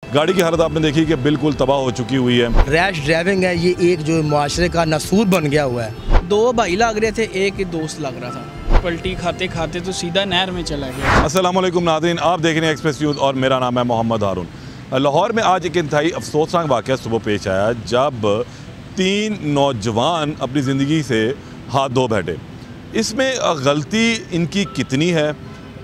गाड़ी की हालत आपने देखी कि बिल्कुल तबाह हो चुकी हुई है। रैश ड्राइविंग है, ये एक जो माशरे का नसूर बन गया हुआ है। दो भाई लग रहे थे, एक दोस्त लग रहा था। पलटी खाते खाते तो सीधा नहर में चला गया। अस्सलाम वालेकुम नाज़रीन, आप देख रहे हैं एक्सप्रेस न्यूज़ और मेरा नाम है मोहम्मद हारून। लाहौर में आज एक इंतहाई अफसोसनाक वाक़या सुबह पेश आया जब 3 नौजवान अपनी ज़िंदगी से हाथ धो बैठे। इसमें गलती इनकी कितनी है,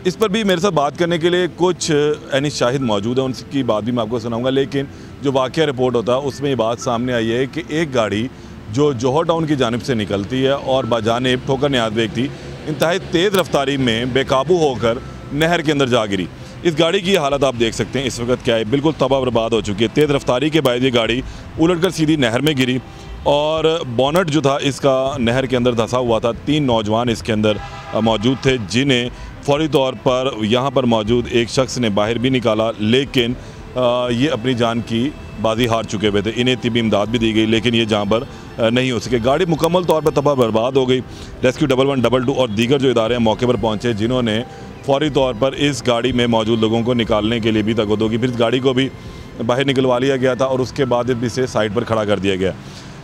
इस पर भी मेरे साथ बात करने के लिए कुछ यानी शाहिद मौजूद है, उनकी बात भी मैं आपको सुनाऊंगा। लेकिन जो वाक़या रिपोर्ट होता है उसमें ये बात सामने आई है कि एक गाड़ी जो जौहर टाउन की जानिब से निकलती है और बाजानिब ठोकर नियाज़ व्यक्ति इंतहाई तेज़ रफ्तारी में बेकाबू होकर नहर के अंदर जा गिरी। इस गाड़ी की हालत आप देख सकते हैं इस वक्त क्या है, बिल्कुल तबाह बर्बाद हो चुकी है। तेज़ रफ्तारी के बाद ये गाड़ी उलटकर सीधी नहर में गिरी और बोनट जो था इसका नहर के अंदर धंसा हुआ था। 3 नौजवान इसके अंदर मौजूद थे जिन्हें फ़ौरी तौर पर यहाँ पर मौजूद एक शख्स ने बाहर भी निकाला, लेकिन ये अपनी जान की बाजी हार चुके हुए थे। इन्हें तिबी इमदाद भी दी गई लेकिन ये जहाँ पर नहीं हो सके। गाड़ी मुकम्मल तौर पर तबाह बर्बाद हो गई। रेस्क्यू 1112 और दीगर जो इदारे मौके पर पहुँचे जिन्होंने फ़ौरी तौर पर इस गाड़ी में मौजूद लोगों को निकालने के लिए भी तगदो की। फिर इस गाड़ी को भी बाहर निकलवा लिया गया था और उसके बाद इसे साइड पर खड़ा कर दिया गया।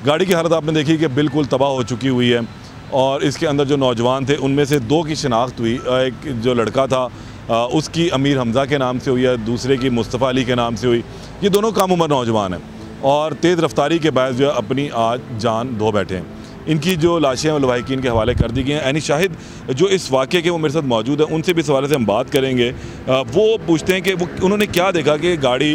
गाड़ी की हालत आपने देखी कि बिल्कुल तबाह हो चुकी हुई है और इसके अंदर जो नौजवान थे उनमें से 2 की शिनाख्त हुई। एक जो लड़का था उसकी अमीर हमज़ा के नाम से हुई है, दूसरे की मुस्तफ़ा अली के नाम से हुई। ये दोनों कम उम्र नौजवान हैं और तेज़ रफ्तारी के बायस जो है अपनी आज जान धो बैठे हैं। इनकी जो लाशें हैं लवाहिकीन के हवाले कर दी गई हैं। यानी शाहिद जो इस वाक़े के वो मेरे साथ मौजूद है, उनसे भी इस हवाले से हम बात करेंगे। वो पूछते हैं कि वो उन्होंने क्या देखा कि गाड़ी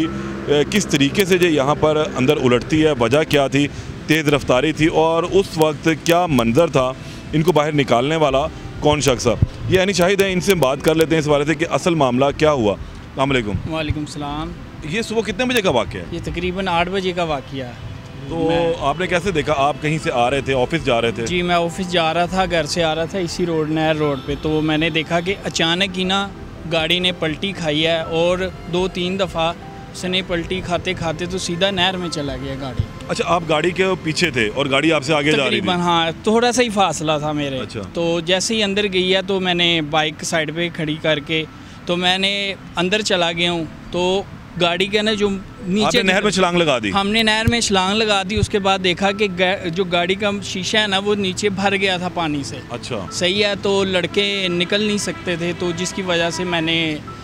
किस तरीके से जो यहाँ पर अंदर उलटती है, वजह क्या थी, तेज़ रफ्तारी थी और उस वक्त क्या मंजर था, इनको बाहर निकालने वाला कौन शख्स था। ये यानी शाहिद है, इनसे बात कर लेते हैं इस बारे से कि असल मामला क्या हुआ। अस्सलाम वालेकुम। वालेकुम सलाम। ये सुबह कितने बजे का वाक़या है? ये तकरीबन 8 बजे का वाक़या है। तो आपने कैसे देखा? आप कहीं से आ रहे थे, ऑफिस जा रहे थे? जी मैं ऑफिस जा रहा था, घर से आ रहा था इसी रोड नहर रोड पे। तो मैंने देखा कि अचानक ही ना गाड़ी ने पलटी खाई है और 2-3 दफ़ा उसने पलटी खाते खाते तो सीधा नहर में चला गया गाड़ी। अच्छा, आप गाड़ी के पीछे थे और गाड़ी आपसे आगे जा रही थी? हाँ, थोड़ा सा ही फासला था मेरे। अच्छा। तो जैसे ही अंदर गई है तो मैंने बाइक साइड पे खड़ी करके तो मैंने अंदर चला गया हूँ। तो गाड़ी के ना जो नीचे नहर में छलांग लगा दी? हमने नहर में छलांग लगा दी। उसके बाद देखा कि जो गाड़ी का शीशा है ना वो नीचे भर गया था पानी से। अच्छा, सही है। तो लड़के निकल नहीं सकते थे तो जिसकी वजह से मैंने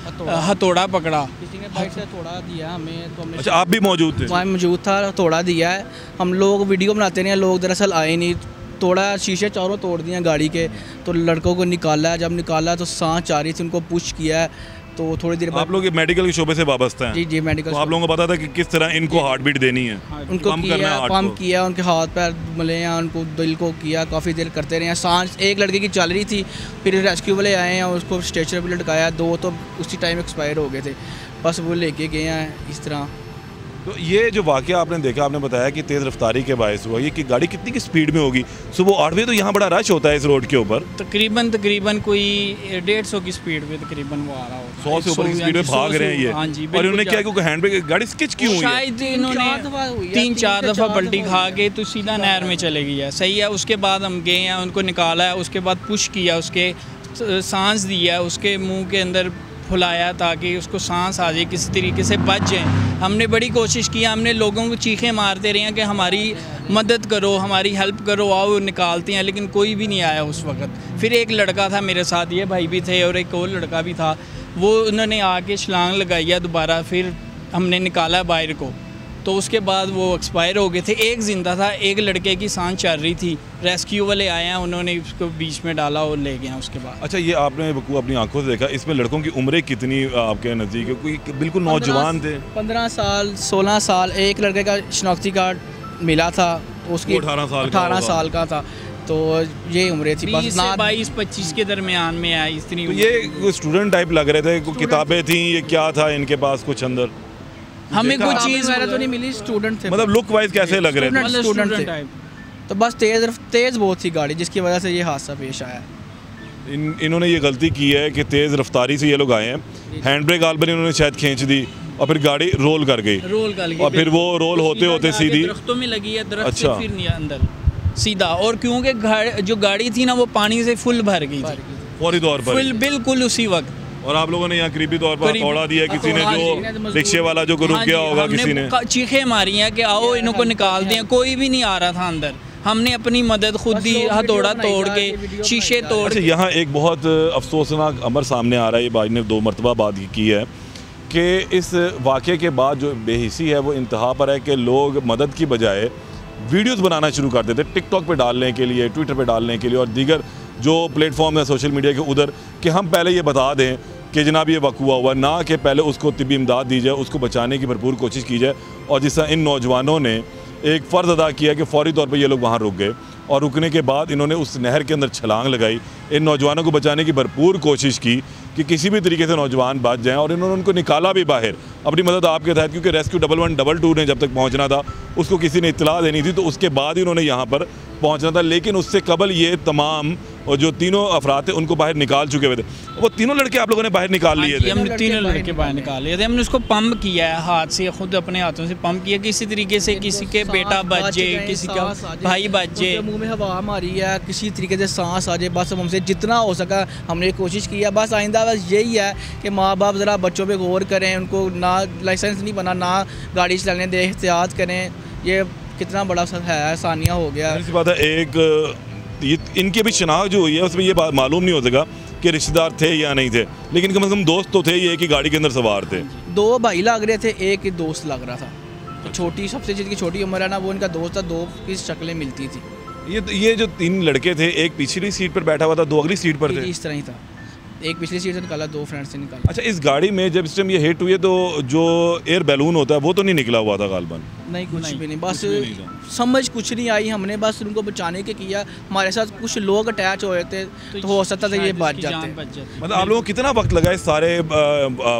हथौड़ा पकड़ा। किसी ने बाइक से हथौड़ा दिया हमें तो हमने। अच्छा, आप भी मौजूद थे? मैं मौजूद था, हथौड़ा दिया है। हम लोग वीडियो बनाते नहीं, लोग दरअसल आए नहीं। थोड़ा शीशे चारों तोड़ दिए गाड़ी के। तो लड़कों को निकाला, जब निकाला तो सांस आ रही थी, उनको पुश किया। तो थोड़ी देर बाद आप लोग मेडिकल के शोबे से वाबस्ता हैं? जी मेडिकल। तो आप लोगों को पता था कि किस तरह इनको हार्ट बीट देनी है? उनको पंप किया, उनके हाथ पैर मले हैं, उनको दिल को किया, काफ़ी देर करते रहे हैं। सांस एक लड़के की चल रही थी, फिर रेस्क्यू वाले आए हैं और उसको स्ट्रेचर पर लटकाया। 2 तो उसी टाइम एक्सपायर हो गए थे, बस वो लेके गए हैं इस तरह। तो ये जो वाक़या आपने देखा, आपने बताया कि तेज़ रफ्तारी के बायस हुआ, ये कि गाड़ी कितनी की स्पीड में होगी? सुबह 8 बजे तो यहाँ बड़ा रश होता है इस रोड के ऊपर। तकरीबन कोई 150 की स्पीड पे तकरीबन वो आ रहा हो। 100 से ऊपर की स्पीड में भाग रहे हैं ये। हाँ जी। और इन्होंने क्या किया, हैंड ब्रेक गाड़ी स्किच क्यों हुई है? शायद इन्होंने 3-4 दफ़ा पलटी खा के तो सीधा नहर में चले गई है। सही है। उसके बाद हम गए हैं, उनको निकाला है, उसके बाद पुश किया, उसके सांस दिया, उसके मुँह के अंदर फुलाया ताकि उसको सांस आ जाए, किसी तरीके से बच जाए। हमने बड़ी कोशिश की, हमने लोगों को चीखें मारते रहे हैं कि हमारी मदद करो, हमारी हेल्प करो, आओ निकालते हैं, लेकिन कोई भी नहीं आया उस वक्त। फिर एक लड़का था मेरे साथ, ये भाई भी थे और एक और लड़का भी था, वो उन्होंने आके छलांग लगाई है दोबारा, फिर हमने निकाला बाहर को। तो उसके बाद वो एक्सपायर हो गए थे। एक ज़िंदा था, एक लड़के की सांस चल रही थी। रेस्क्यू वाले आए हैं, उन्होंने उसको बीच में डाला और ले गए उसके बाद। अच्छा, ये आपने वकूअ अपनी आंखों से देखा, इसमें लड़कों की उम्रें कितनी आपके नज़दीक है? कोई बिल्कुल नौजवान थे? 15 साल 16 साल। एक लड़के का शनाख्ती कार्ड मिला था, उसकी 18 साल का था। तो ये उम्रें थी, बस 22-25 के दरमियान में आई इतनी। तो ये स्टूडेंट टाइप लग रहे थे, किताबें थी, ये क्या था इनके पास कुछ अंदर? हमें कोई चीज़ तो नहीं मिली। स्टूडेंट थे, मतलब लुक वाइज कैसे लग रहे थे? स्टूडेंट थे। तो बस तेज़ बहुत थी गाड़ी, जिसकी वजह से ये हादसा पेश आया। इन्होंने ये गलती की है कि तेज़ रफ्तारी से ये लोग आए हैं, हैंड ब्रेक आल पर इन्होंने शायद खींच दी और फिर गाड़ी रोल कर गई और फिर वो रोल होते होते सीधी दरख्तों में लगी है। दरख्त से फिर नहीं अंदर सीधा। और क्योंकि जो गाड़ी थी ना वो पानी से फुल भर गई थी फौरी तौर पर, बिल्कुल उसी वक्त। और आप लोगों ने यहाँ करीबी तौर पर हथौड़ा दिया, किसी ने जो रिक्शे वाला जो रुक गया होगा, किसी ने चीखें मारी हैं कि आओ इनको निकाल दिया, कोई भी नहीं आ रहा था अंदर। हमने अपनी मदद खुद दी, हथौड़ा तोड़ के, शीशे तोड़। अच्छा, यहाँ एक बहुत अफसोसनाक अमर सामने आ रहा है, ये भाई ने 2 मरतबा बात की है कि इस वाक़े के बाद जो बेहिसी है वो इंतहा पर है कि लोग मदद की बजाय वीडियोस बनाना शुरू कर देते, टिकटॉक पे डालने के लिए, ट्विटर पे डालने के लिए और दीगर जो प्लेटफॉर्म है सोशल मीडिया के उधर, कि हम पहले ये बता दें कि जनाब ये वक़्वा हुआ, ना कि पहले उसको तिब्बी इमदाद दी जाए, उसको बचाने की भरपूर कोशिश की जाए। और जिस तरह इन नौजवानों ने एक फ़र्ज़ अदा किया कि फ़ौरी तौर पर ये लोग वहाँ रुक गए और रुकने के बाद इन्होंने उस नहर के अंदर छलांग लगाई, इन नौजवानों को बचाने की भरपूर कोशिश की कि किसी भी तरीके से नौजवान बच जाएं, और इन्होंने उनको निकाला भी बाहर अपनी मदद आपके तहत, क्योंकि रेस्क्यू 1112 ने जब तक पहुंचना था उसको किसी ने इत्तला देनी थी, तो उसके बाद ही उन्होंने यहाँ पर पहुंचना था। लेकिन उससे कबल ये तमाम और जो तीनों अफराद थे उनको बाहर निकाल चुके हुए थे। वो तीनों लड़के आप लोगों ने बाहर निकाल लिए थे? हमने तीनों लड़के बाहर निकाल लिए थे। हमने उसको पंप किया है हाथ से, खुद अपने हाथों से पंप किया, किसी तरीके से किसी के बेटा बच जाए, किसी का भाई बच जाए, मुंह में हवा मारी है, किसी तरीके से सांस आ जाए, बस हमसे जितना हो सका हमने कोशिश की है। बस आइंदा बस यही है कि माँ बाप ज़रा बच्चों पे गौर करें, उनको ना लाइसेंस नहीं बना, ना गाड़ी चलाने दें, एहतियात करें। ये कितना बड़ा है, आसानियाँ हो गया। ऐसी बात है, एक ये इनकी भी शनाख्त जो हुई है उसमें ये बात मालूम नहीं हो सका कि रिश्तेदार थे या नहीं थे, लेकिन कम से कम दोस्त तो थे, ये कि गाड़ी के अंदर सवार थे। 2 भाई लग रहे थे, एक दोस्त लग रहा था। तो छोटी सबसे जिनकी छोटी उम्र है ना, वो इनका दोस्त था, 2 की शक्लें मिलती थी। ये जो 3 लड़के थे, एक पिछली सीट पर बैठा हुआ था, 2 अगली सीट पर थे। इस तरह ही था, एक पिछली सीट से निकाला, 2 फ्रेंड से निकाला। अच्छा, इस गाड़ी में जब इस टाइम ये हिट हुई है तो जो एयर बैलून होता है वो तो नहीं निकला हुआ था गालबन? नहीं, कुछ भी नहीं, बस समझ कुछ नहीं आई। हमने बस उनको बचाने के किया, हमारे साथ कुछ लोग अटैच हो रहे थे, तो हो सकता था ये बच जाते। मतलब आप लोगों को कितना वक्त लगा इस सारे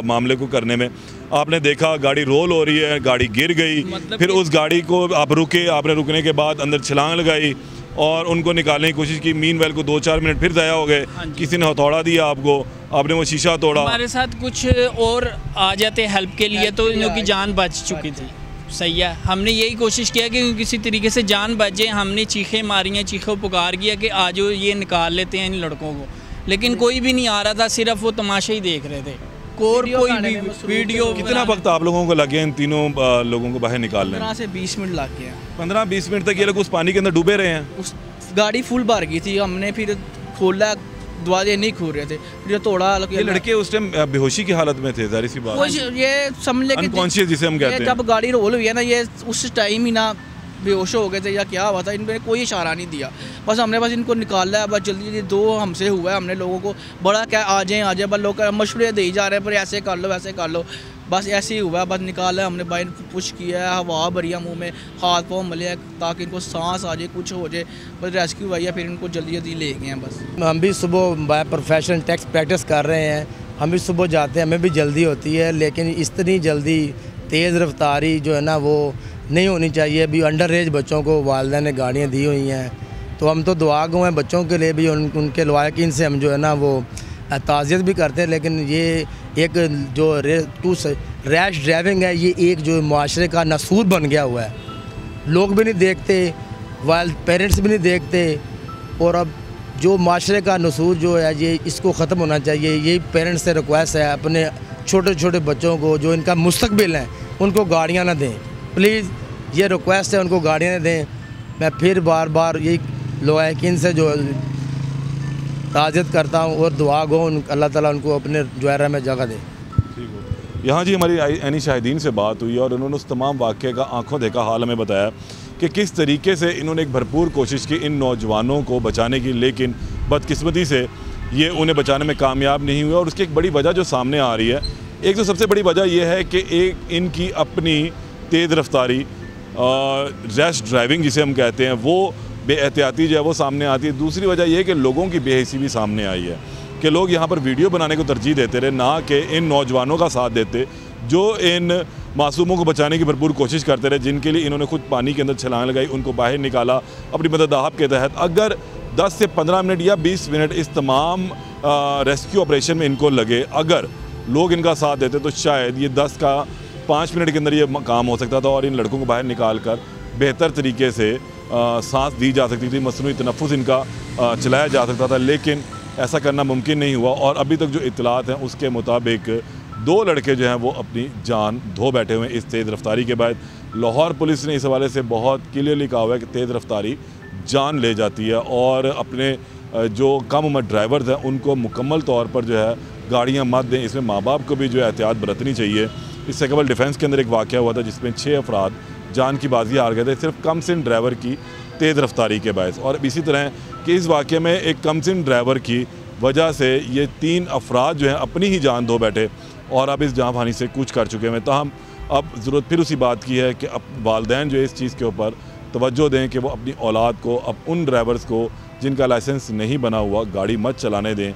मामले को करने में? आपने देखा गाड़ी रोल हो रही है, गाड़ी गिर गई, फिर उस गाड़ी को आप रुके, आपने रुकने के बाद अंदर छलांग लगाई और उनको निकालने की कोशिश की। मीनवेल को 2-4 मिनट फिर ज़ाया हो गए, किसी ने हथौड़ा दिया आपको, आपने वो शीशा तोड़ा। हमारे साथ कुछ और आ जाते हेल्प के लिए तो इनकी जान बच चुकी थी। सही है, हमने यही कोशिश किया कि किसी तरीके से जान बच जाए। हमने चीखें मारी हैं, चीखों पुकार किया कि आज ये निकाल लेते हैं इन लड़कों को, लेकिन कोई भी नहीं आ रहा था, सिर्फ वो तमाशा ही देख रहे थे। कोई भी वीडियो। कितना वक्त आप लोगों को लगे इन तीनों लोगों को बाहर निकालने? 15 से 20 मिनट लग गया। 15-20 मिनट तक ये लोग उस पानी के अंदर डूबे रहे हैं? उस गाड़ी फुल भर गई थी, हमने फिर खोला, दरवाजे नहीं खोल रहे थे, फिर तोड़ा। ये लड़के उस टाइम बेहोशी की हालत में थे, जाहिर सी बात, ये समझ ले अनकॉन्शियस जिसे हम कहते हैं। जब गाड़ी रोल हुई है ना, ये उस टाइम ही ना बेहोश हो गए थे या क्या हुआ था, इनने कोई इशारा नहीं दिया। बस हमने बस इनको निकाला है, बस जल्दी जल्दी। 2 हमसे हुआ है, हमने लोगों को बड़ा क्या आ जाए, बस लोग मशवरे दे ही जा रहे हैं, पर ऐसे कर लो वैसे कर लो, बस ऐसे ही हुआ है। बस निकाला है हमने, बाहर पुश किया है, हवा भरी है मुँह में, हाथ पाँव मले हैं ताकि इनको सांस आ जाए, कुछ हो जाए। बस रेस्क्यू हुआ है, फिर इनको जल्दी जल्दी ले गए हैं। बस हम भी सुबह बाय प्रोफेशन टैक्स प्रैक्टिस कर रहे हैं, हम भी सुबह जाते हैं, हमें भी जल्दी होती है, लेकिन इतनी जल्दी तेज़ रफ्तारी जो है ना वो नहीं होनी चाहिए। अभी अंडर एज बच्चों को वालिदैन ने गाड़ियाँ दी हुई हैं, तो हम तो दुआ गो हैं बच्चों के लिए भी, उनके लवाकिन से हम जो है ना वो ताज़ियत भी करते हैं। लेकिन ये एक जो रैश ड्राइविंग है, ये एक जो माशरे का नसूर बन गया हुआ है। लोग भी नहीं देखते, वाइल्ड पेरेंट्स भी नहीं देखते, और अब जो माशरे का नसूर जो है ये इसको ख़त्म होना चाहिए। यही पेरेंट्स से रिक्वेस्ट है, अपने छोटे छोटे बच्चों को जो इनका मुस्तकबिल है उनको गाड़ियाँ ना दें, प्लीज़ ये रिक्वेस्ट है, उनको गाड़ियाँ दें। मैं फिर बार बार यही लवाकिन से जो ताज़ियत करता हूँ और दुआ गो अल्लाह ताला उनको अपने जुहरा में जगह दे। यहाँ जी हमारी एनी शाहिदीन से बात हुई और उन्होंने उस तमाम वाक़े का आंखों देखा हाल हमें बताया कि किस तरीके से इन्होंने एक भरपूर कोशिश की इन नौजवानों को बचाने की, लेकिन बदकिस्मती से ये उन्हें बचाने में कामयाब नहीं हुए। और उसकी एक बड़ी वजह जो सामने आ रही है, एक तो सबसे बड़ी वजह यह है कि एक इनकी अपनी तेज़ रफ्तारी, रैश ड्राइविंग जिसे हम कहते हैं, वो बेएहतियाती जो है वो सामने आती है। दूसरी वजह यह है कि लोगों की बेहिसी भी सामने आई है कि लोग यहाँ पर वीडियो बनाने को तरजीह देते रहे, ना कि इन नौजवानों का साथ देते जो इन मासूमों को बचाने की भरपूर कोशिश करते रहे, जिनके लिए इन्होंने खुद पानी के अंदर छलांग लगाई, उनको बाहर निकाला अपनी मदद आप के तहत। अगर 10 से 15 मिनट या 20 मिनट इस तमाम रेस्क्यू ऑपरेशन में इनको लगे, अगर लोग इनका साथ देते तो शायद ये 10 का 5 मिनट के अंदर ये काम हो सकता था और इन लड़कों को बाहर निकाल कर बेहतर तरीके से सांस दी जा सकती थी, मसनूई तनफ़ुस इनका चलाया जा सकता था। लेकिन ऐसा करना मुमकिन नहीं हुआ। और अभी तक जो इत्तलात हैं उसके मुताबिक 2 लड़के जो हैं वो अपनी जान धो बैठे हुए हैं इस तेज़ रफ्तारी के बाद। लाहौर पुलिस ने इस हवाले से बहुत क्लियरली कहा हुआ है कि तेज़ रफ्तारी जान ले जाती है और अपने जो कम उम्र ड्राइवर्स हैं उनको मुकम्मल तौर पर जो है गाड़ियाँ मत दें। इसमें माँ बाप को भी जो है एहतियात बरतनी चाहिए। इससे कबल डिफेंस के अंदर एक वाक़या हुआ था जिसमें 6 अफराद जान की बाजी हार गए थे सिर्फ कमसिन ड्राइवर की तेज़ रफ्तारी के बायस। और इसी तरह कि इस वाक़े में एक कमसिन ड्राइवर की वजह से ये 3 अफराद जो हैं अपनी ही जान धो बैठे और अब इस जान हानि से कूच कर चुके हैं। ताहम अब ज़रूरत फिर उसी बात की है कि अब वालिदैन जो इस चीज़ के ऊपर तवज्जो दें कि वो अपनी औलाद को, अब उन ड्राइवर्स को जिनका लाइसेंस नहीं बना हुआ गाड़ी मत चलाने दें।